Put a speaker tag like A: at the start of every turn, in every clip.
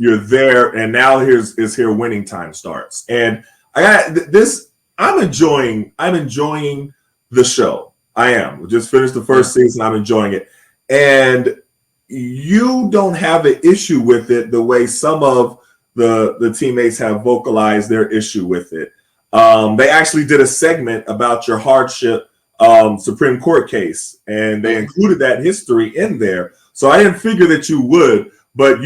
A: you're there, and now is here winning time starts. And I got this. I'm enjoying the show. I am. We just finished the first season. I'm enjoying it, and you don't have an issue with it the way some of the teammates have vocalized their issue with it. They actually did a segment about your hardship Supreme Court case, and they included that history in there. So I didn't figure that you would, but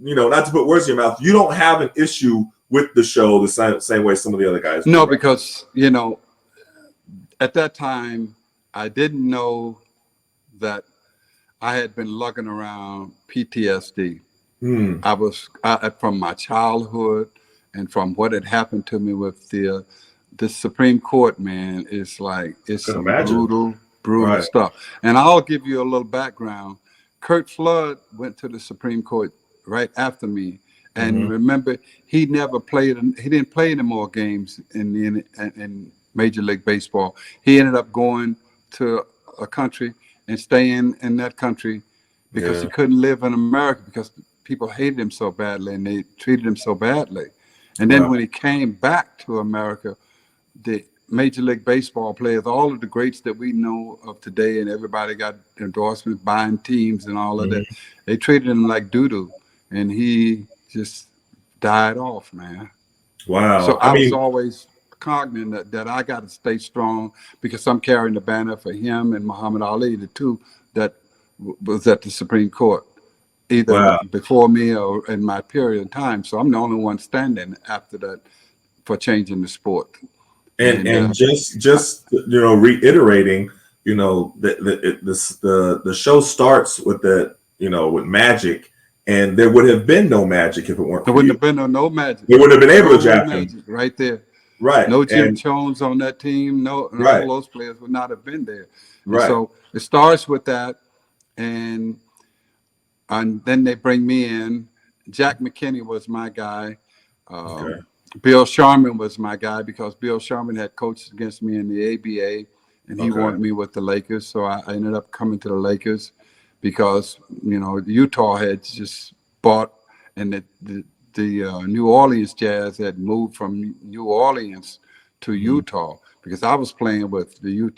A: not to put words in your mouth, you don't have an issue with the show the same way some of the other guys do.
B: No, because at that time I didn't know that I had been lugging around PTSD. I from my childhood and from what had happened to me with the Supreme Court, man. It's some brutal stuff. And I'll give you a little background. Kurt Flood went to the Supreme Court right after me, and remember, he didn't play any more games in Major League Baseball. He ended up going to a country and staying in that country because he couldn't live in America because people hated him so badly and they treated him so badly. And then when he came back to America, the Major League Baseball players, all of the greats that we know of today, and everybody got endorsements, buying teams and all of that, they treated him like doo-doo, and he just died off, man.
A: Wow.
B: So I was always cognizant that I got to stay strong because I'm carrying the banner for him and Muhammad Ali, the two that was at the Supreme Court, either before me or in my period of time. So I'm the only one standing after that for changing the sport.
A: And just reiterating, the show starts with with magic, and there would have been no magic if it weren't.
B: There wouldn't have been no magic.
A: They wouldn't have been able to draft him
B: right there.
A: Right.
B: No Jim Jones on that team. No, all those players would not have been there. Right. So it starts with that, and then they bring me in. Jack McKinney was my guy. Bill Sharman was my guy because Bill Sharman had coached against me in the ABA, and he wanted me with the Lakers. So I ended up coming to the Lakers because Utah had just bought, and the New Orleans Jazz had moved from New Orleans to Utah because I was playing with the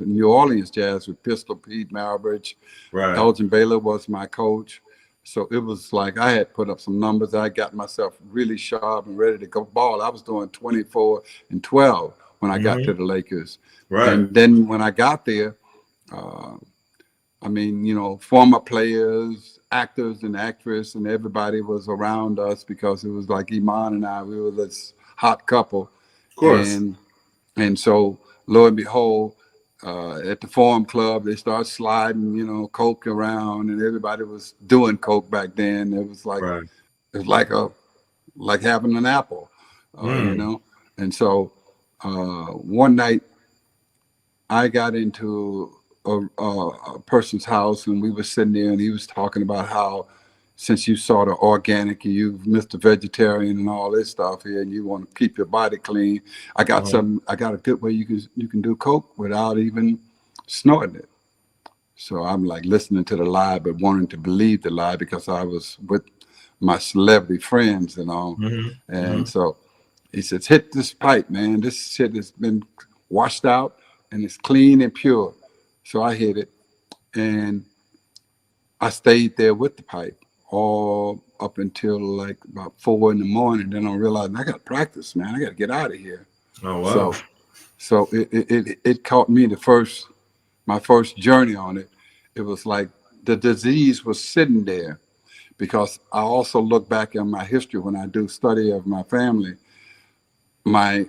B: New Orleans Jazz with Pistol Pete Maravich. Elgin Baylor was my coach. So it was like I had put up some numbers. I got myself really sharp and ready to go ball. I was doing 24 and 12 when I got to the Lakers. And then when I got there, former players, actors and actresses, and everybody was around us because it was like Iman and I, we were this hot couple. Of course. And so lo and behold, at the Forum Club, they started sliding, coke around, and everybody was doing coke back then. It was like it was like having an apple, And so one night, I got into a person's house, and we were sitting there, and he was talking about how since you sort of organic, you've Mr. Vegetarian and all this stuff here, and you want to keep your body clean. I got I got a good way you can do coke without even snorting it. So I'm like listening to the lie, but wanting to believe the lie because I was with my celebrity friends and all. And so he says, hit this pipe, man. This shit has been washed out and it's clean and pure. So I hit it, and I stayed there with the pipe all up until like about 4 a.m. Then I realized I got to practice, man. I got to get out of here.
A: Oh wow!
B: So it caught me my first journey on it. It was like the disease was sitting there, because I also look back in my history when I do study of my family. My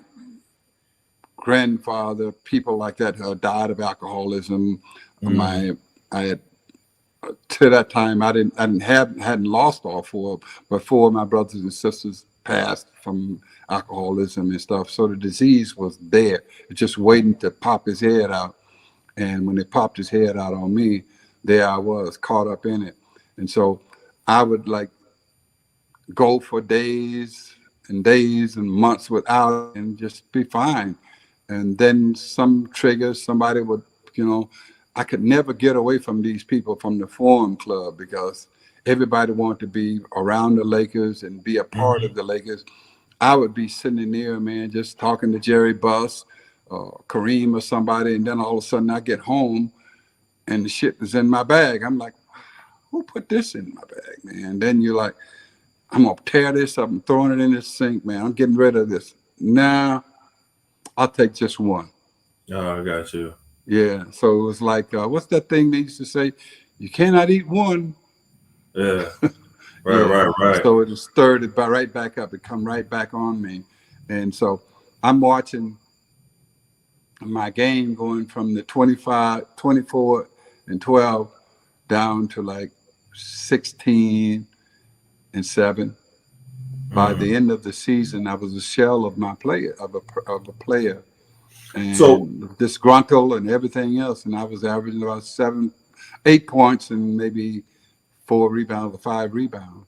B: grandfather, people like that died of alcoholism. I had. To that time, I hadn't lost all four, but 4 of my brothers and sisters passed from alcoholism and stuff. So the disease was there, just waiting to pop his head out. And when it popped his head out on me, there I was caught up in it. And so I would like go for days and months without it and just be fine. And then some triggers, somebody would, I could never get away from these people from the Forum Club because everybody wanted to be around the Lakers and be a part of the Lakers. I would be sitting in there, man, just talking to Jerry Buss, Kareem or somebody, and then all of a sudden I get home and the shit is in my bag. I'm like, who put this in my bag, man? Then you're like, I'm gonna tear this up and throwing it in the sink, man. I'm getting rid of this. Nah, I'll take just one.
A: Oh, I got you.
B: Yeah. So it was like, what's that thing they used to say? You cannot eat one.
A: Yeah. Right,
B: Yeah.
A: right.
B: So it just stirred it right back up. It come right back on me. And so I'm watching my game going from the 25, 24, and 12 down to like 16 and 7. By the end of the season, I was a shell of my player, of a player, and
A: So
B: disgruntled and everything else. And I was averaging about 7, 8 points and maybe 4 rebounds or 5 rebounds.